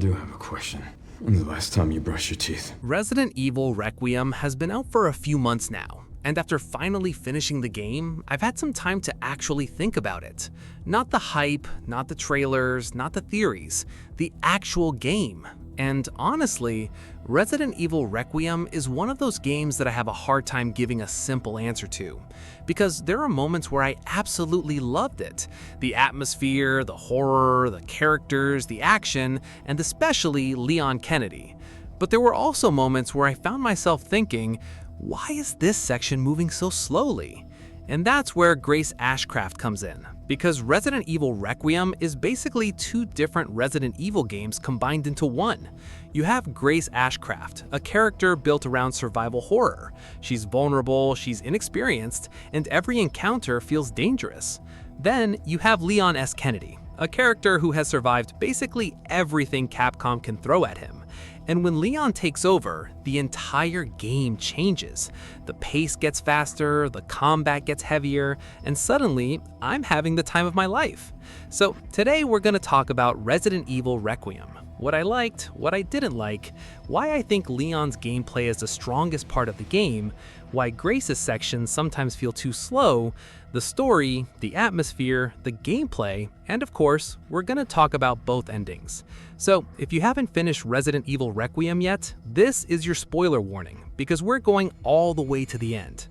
do have a question. When's the last time you brushed your teeth? Resident Evil Requiem has been out for a few months now, and after finally finishing the game, I've had some time to actually think about it. Not the hype, not the trailers, not the theories, the actual game. And honestly, Resident Evil Requiem is one of those games that I have a hard time giving a simple answer to, because there are moments where I absolutely loved it. The atmosphere, the horror, the characters, the action, and especially Leon Kennedy. But there were also moments where I found myself thinking, why is this section moving so slowly? And that's where Grace Ashcraft comes in, because Resident Evil Requiem is basically two different Resident Evil games combined into one. You have Grace Ashcraft, a character built around survival horror. She's vulnerable, she's inexperienced, and every encounter feels dangerous. Then you have Leon S. Kennedy, a character who has survived basically everything Capcom can throw at him. And when Leon takes over, the entire game changes. The pace gets faster, the combat gets heavier, and suddenly, I'm having the time of my life. So today we're going to talk about Resident Evil Requiem. What I liked, what I didn't like, why I think Leon's gameplay is the strongest part of the game, why Grace's sections sometimes feel too slow, the story, the atmosphere, the gameplay, and of course, we're gonna talk about both endings. So if you haven't finished Resident Evil Requiem yet, this is your spoiler warning, because we're going all the way to the end.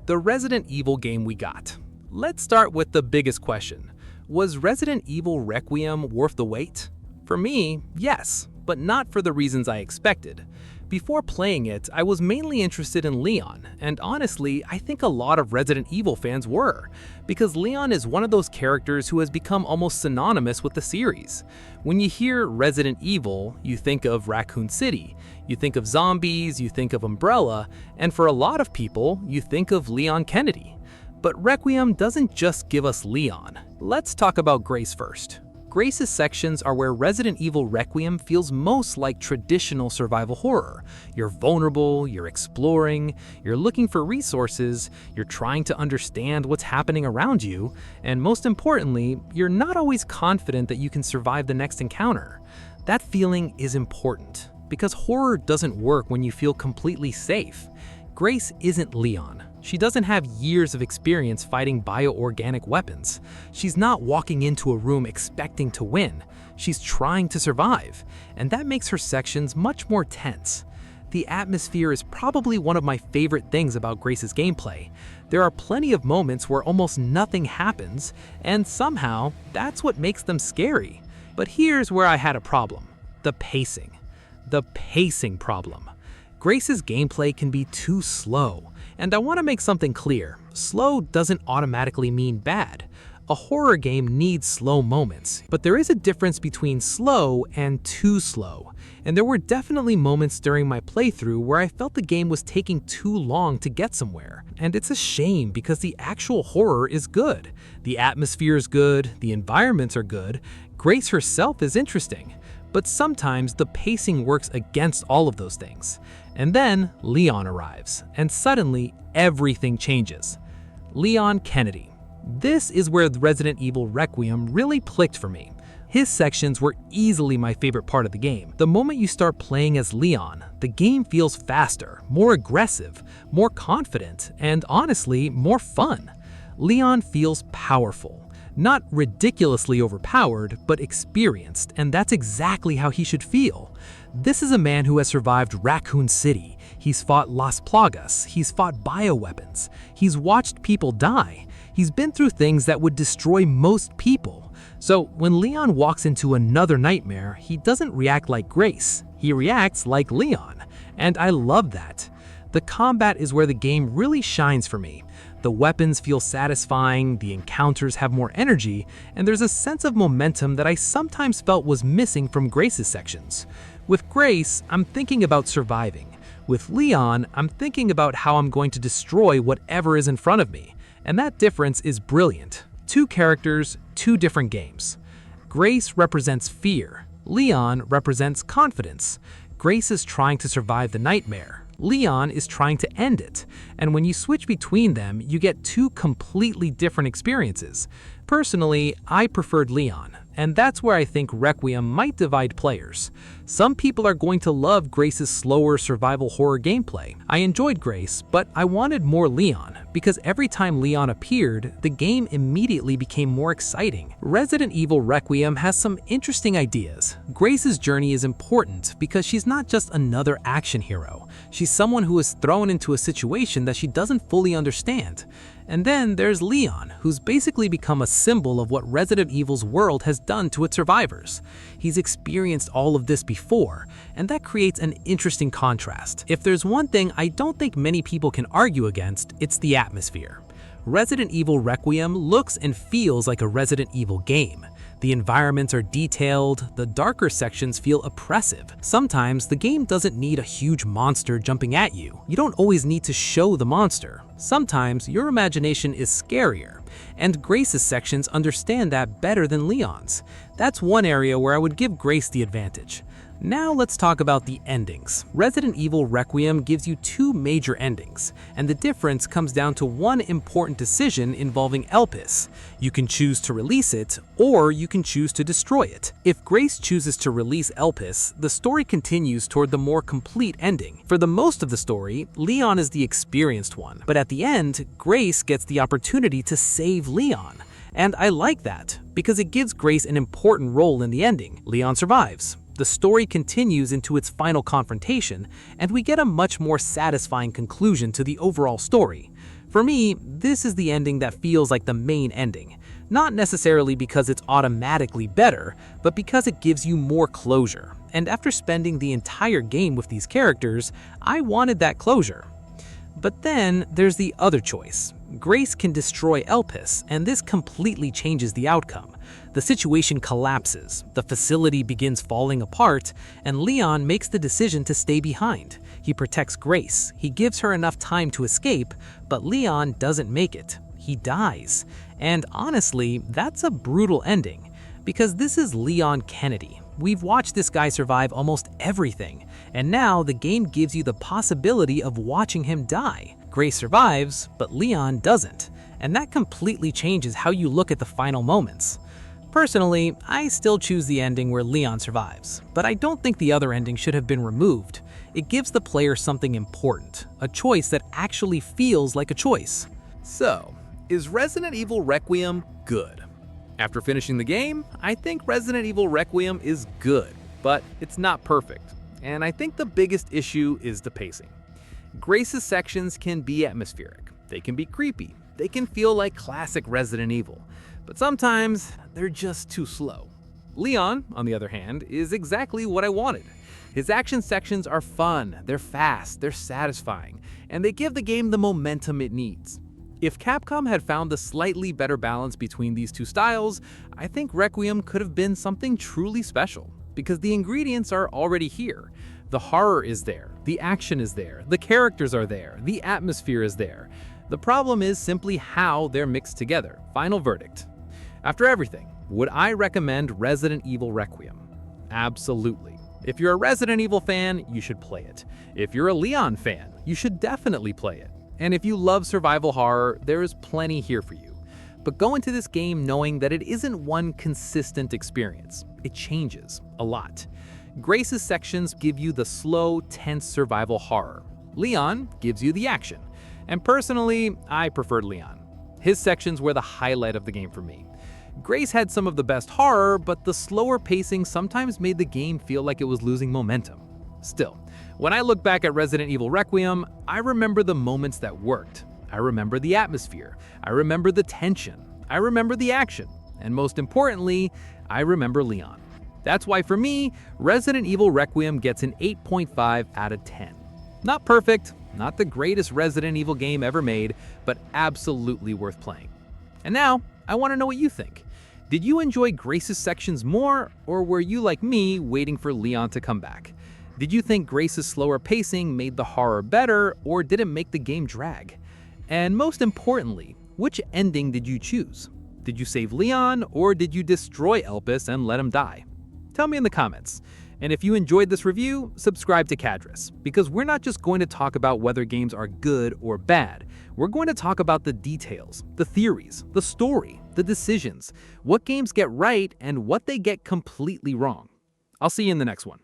The Resident Evil game we got. Let's start with the biggest question. Was Resident Evil Requiem worth the wait? For me, yes, but not for the reasons I expected. Before playing it, I was mainly interested in Leon, and honestly, I think a lot of Resident Evil fans were, because Leon is one of those characters who has become almost synonymous with the series. When you hear Resident Evil, you think of Raccoon City, you think of zombies, you think of Umbrella, and for a lot of people, you think of Leon Kennedy. But Requiem doesn't just give us Leon. Let's talk about Grace first. Grace's sections are where Resident Evil Requiem feels most like traditional survival horror. You're vulnerable, you're exploring, you're looking for resources, you're trying to understand what's happening around you, and most importantly, you're not always confident that you can survive the next encounter. That feeling is important, because horror doesn't work when you feel completely safe. Grace isn't Leon. She doesn't have years of experience fighting bioorganic weapons. She's not walking into a room expecting to win. She's trying to survive, and that makes her sections much more tense. The atmosphere is probably one of my favorite things about Grace's gameplay. There are plenty of moments where almost nothing happens, and somehow, that's what makes them scary. But here's where I had a problem. The pacing. The pacing problem. Grace's gameplay can be too slow. And I want to make something clear. Slow doesn't automatically mean bad. A horror game needs slow moments, but there is a difference between slow and too slow. And there were definitely moments during my playthrough where I felt the game was taking too long to get somewhere. And it's a shame because the actual horror is good. The atmosphere is good, the environments are good, Grace herself is interesting. But sometimes the pacing works against all of those things. And then Leon arrives, and suddenly everything changes. Leon Kennedy. This is where Resident Evil Requiem really clicked for me. His sections were easily my favorite part of the game. The moment you start playing as Leon, the game feels faster, more aggressive, more confident, and honestly, more fun. Leon feels powerful. Not ridiculously overpowered, but experienced, and that's exactly how he should feel. This is a man who has survived Raccoon City. He's fought Las Plagas. He's fought bioweapons. He's watched people die. He's been through things that would destroy most people. So when Leon walks into another nightmare, he doesn't react like Grace. He reacts like Leon. And I love that. The combat is where the game really shines for me. The weapons feel satisfying, the encounters have more energy, and there's a sense of momentum that I sometimes felt was missing from Grace's sections. With Grace, I'm thinking about surviving. With Leon, I'm thinking about how I'm going to destroy whatever is in front of me. And that difference is brilliant. Two characters, two different games. Grace represents fear. Leon represents confidence. Grace is trying to survive the nightmare. Leon is trying to end it, and when you switch between them, you get two completely different experiences. Personally, I preferred Leon, and that's where I think Requiem might divide players. Some people are going to love Grace's slower survival horror gameplay. I enjoyed Grace, but I wanted more Leon, because every time Leon appeared, the game immediately became more exciting. Resident Evil Requiem has some interesting ideas. Grace's journey is important because she's not just another action hero. She's someone who is thrown into a situation that she doesn't fully understand. And then there's Leon, who's basically become a symbol of what Resident Evil's world has done to its survivors. He's experienced all of this before, and that creates an interesting contrast. If there's one thing I don't think many people can argue against, it's the atmosphere. Resident Evil Requiem looks and feels like a Resident Evil game. The environments are detailed, the darker sections feel oppressive. Sometimes the game doesn't need a huge monster jumping at you. You don't always need to show the monster. Sometimes your imagination is scarier, and Grace's sections understand that better than Leon's. That's one area where I would give Grace the advantage. Now let's talk about the endings. Resident Evil Requiem gives you two major endings, and the difference comes down to one important decision involving Elpis. You can choose to release it, or you can choose to destroy it. If Grace chooses to release Elpis, the story continues toward the more complete ending. For the most of the story, Leon is the experienced one, but at the end, Grace gets the opportunity to save Leon. And I like that, because it gives Grace an important role in the ending. Leon survives. The story continues into its final confrontation, and we get a much more satisfying conclusion to the overall story. For me, this is the ending that feels like the main ending. Not necessarily because it's automatically better, but because it gives you more closure. And after spending the entire game with these characters, I wanted that closure. But then there's the other choice. Grace can destroy Elpis, and this completely changes the outcome. The situation collapses, the facility begins falling apart, and Leon makes the decision to stay behind. He protects Grace, he gives her enough time to escape, but Leon doesn't make it. He dies. And honestly, that's a brutal ending, because this is Leon Kennedy. We've watched this guy survive almost everything, and now the game gives you the possibility of watching him die. Grace survives, but Leon doesn't, and that completely changes how you look at the final moments. Personally, I still choose the ending where Leon survives, but I don't think the other ending should have been removed. It gives the player something important, a choice that actually feels like a choice. So, is Resident Evil Requiem good? After finishing the game, I think Resident Evil Requiem is good, but it's not perfect. And I think the biggest issue is the pacing. Grace's sections can be atmospheric, they can be creepy, they can feel like classic Resident Evil, but sometimes they're just too slow. Leon, on the other hand, is exactly what I wanted. His action sections are fun, they're fast, they're satisfying, and they give the game the momentum it needs. If Capcom had found a slightly better balance between these two styles, I think Requiem could have been something truly special, because the ingredients are already here. The horror is there, the action is there, the characters are there, the atmosphere is there. The problem is simply how they're mixed together. Final verdict. After everything, would I recommend Resident Evil Requiem? Absolutely. If you're a Resident Evil fan, you should play it. If you're a Leon fan, you should definitely play it. And if you love survival horror, there is plenty here for you. But go into this game knowing that it isn't one consistent experience. It changes a lot. Grace's sections give you the slow, tense survival horror. Leon gives you the action. And personally, I preferred Leon. His sections were the highlight of the game for me. Grace had some of the best horror, but the slower pacing sometimes made the game feel like it was losing momentum. Still, when I look back at Resident Evil Requiem, I remember the moments that worked. I remember the atmosphere. I remember the tension. I remember the action. And most importantly, I remember Leon. That's why for me, Resident Evil Requiem gets an 8.5 out of 10. Not perfect, not the greatest Resident Evil game ever made, but absolutely worth playing. And now, I want to know what you think. Did you enjoy Grace's sections more, or were you like me waiting for Leon to come back? Did you think Grace's slower pacing made the horror better, or did it make the game drag? And most importantly, which ending did you choose? Did you save Leon, or did you destroy Elpis and let him die? Tell me in the comments. And if you enjoyed this review, subscribe to Cadris, because we're not just going to talk about whether games are good or bad. We're going to talk about the details, the theories, the story, the decisions, what games get right and what they get completely wrong. I'll see you in the next one.